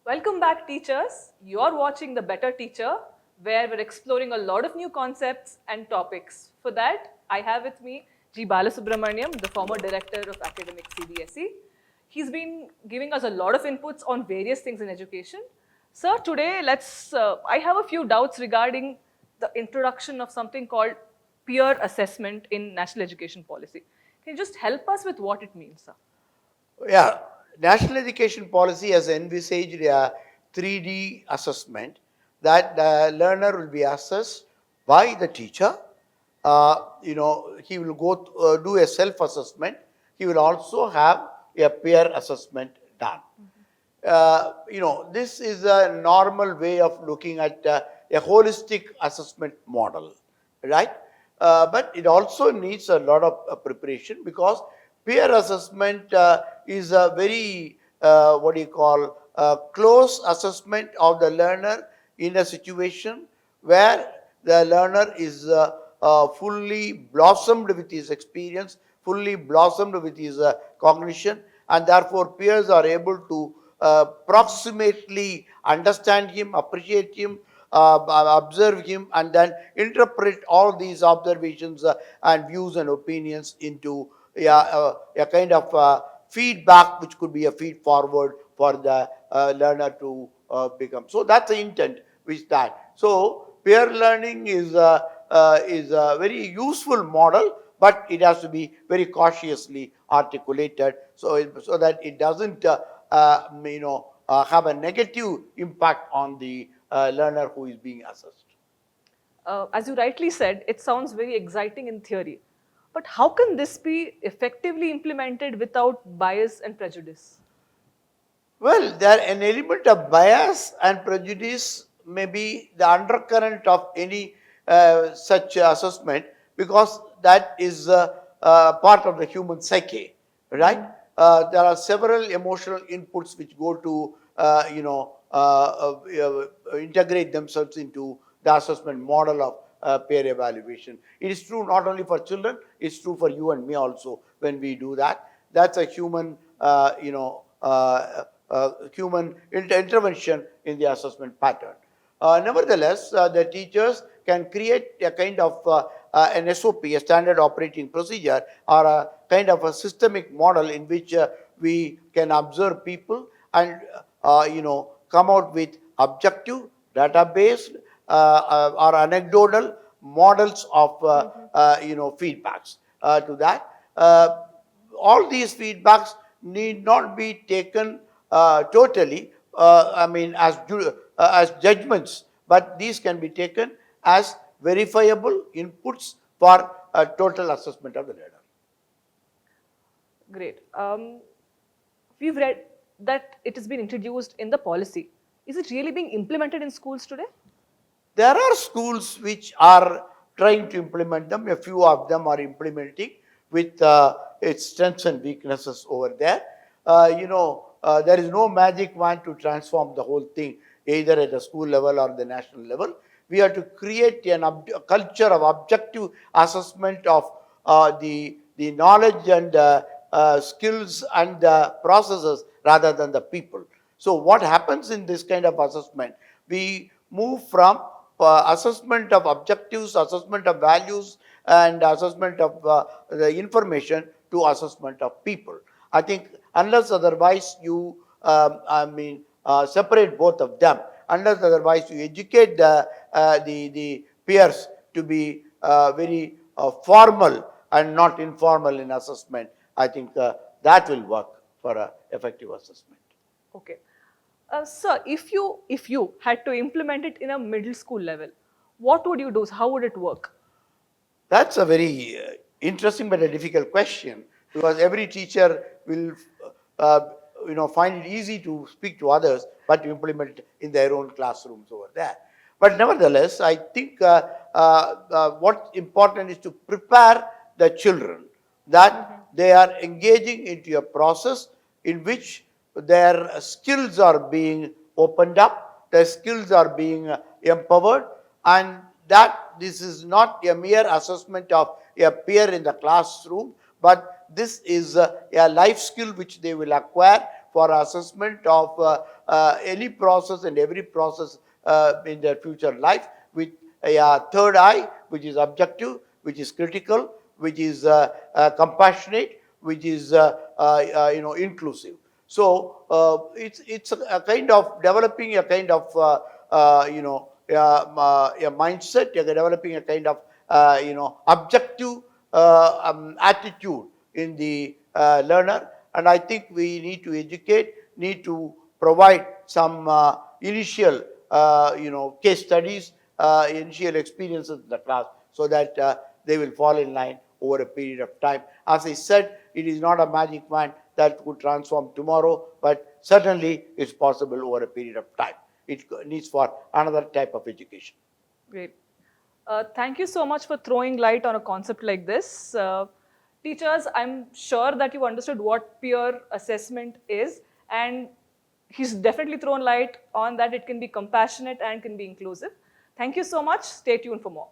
Welcome back, teachers. You're watching The Better Teacher, where we're exploring a lot of new concepts and topics. For that, I have with me G. Balasubramanian, the former director of academic CBSE. He's been giving us a lot of inputs on various things in education. Sir, today I have a few doubts regarding the introduction of something called peer assessment in national education policy. Can you just help us with what it means, sir? Yeah, national education policy has envisaged a 3D assessment that the learner will be assessed by the teacher. He will do a self-assessment. He will also have a peer assessment done. This is a normal way of looking at a holistic assessment model, right? But it also needs a lot of preparation because peer assessment is a very, close assessment of the learner in a situation where the learner is fully blossomed with his experience, fully blossomed with his cognition, and therefore peers are able to approximately understand him, appreciate him, observe him, and then interpret all these observations and views and opinions into a kind of feedback, which could be a feed forward for the learner to become. So that's the intent with that. So peer learning is a very useful model, but it has to be very cautiously articulated so that it doesn't have a negative impact on the learner who is being assessed. As you rightly said, it sounds very exciting in theory. But how can this be effectively implemented without bias and prejudice? Well, there an element of bias and prejudice may be the undercurrent of any such assessment because that is part of the human psyche, right? There are several emotional inputs which go to, integrate themselves into the assessment model of peer evaluation. It is true not only for children, it's true for you and me also when we do that. That's a human, human intervention in the assessment pattern. Nevertheless, the teachers can create a kind of an SOP, a standard operating procedure, or a kind of a systemic model in which we can observe people and come out with objective, data-based, or anecdotal models of feedbacks to that. All these feedbacks need not be taken totally, as judgments, but these can be taken as verifiable inputs for a total assessment of the learner. Great. We've read that it has been introduced in the policy. Is it really being implemented in schools today? There are schools which are trying to implement them. A few of them are implementing with its strengths and weaknesses over there. There is no magic wand to transform the whole thing, either at the school level or the national level. We have to create a culture of objective assessment of the knowledge and skills and processes rather than the people. So what happens in this kind of assessment? We move from assessment of objectives, assessment of values, and assessment of the information to assessment of people. I think unless otherwise you, separate both of them, unless otherwise you educate the peers to be very formal and not informal in assessment, I think that will work for effective assessment. Okay. Sir, if you had to implement it in a middle school level, what would you do? How would it work? That's a very interesting but a difficult question because every teacher will, find it easy to speak to others, but to implement it in their own classrooms over there. But nevertheless, I think what's important is to prepare the children that they are engaging into a process in which their skills are being opened up, their skills are being empowered, and that this is not a mere assessment of a peer in the classroom, but this is a life skill which they will acquire for assessment of any process and every process in their future life, with a third eye, which is objective, which is critical, which is compassionate, which is inclusive. So it's a kind of developing a kind of a mindset, developing a kind of objective attitude in the learner. And I think we need to educate, need to provide some initial case studies, initial experiences in the class, so that they will fall in line over a period of time. As I said, it is not a magic wand that could transform tomorrow, but certainly it's possible over a period of time. It needs for another type of education. Great. Thank you so much for throwing light on a concept like this. Teachers, I'm sure that you understood what peer assessment is, and he's definitely thrown light on that it can be compassionate and can be inclusive. Thank you so much. Stay tuned for more.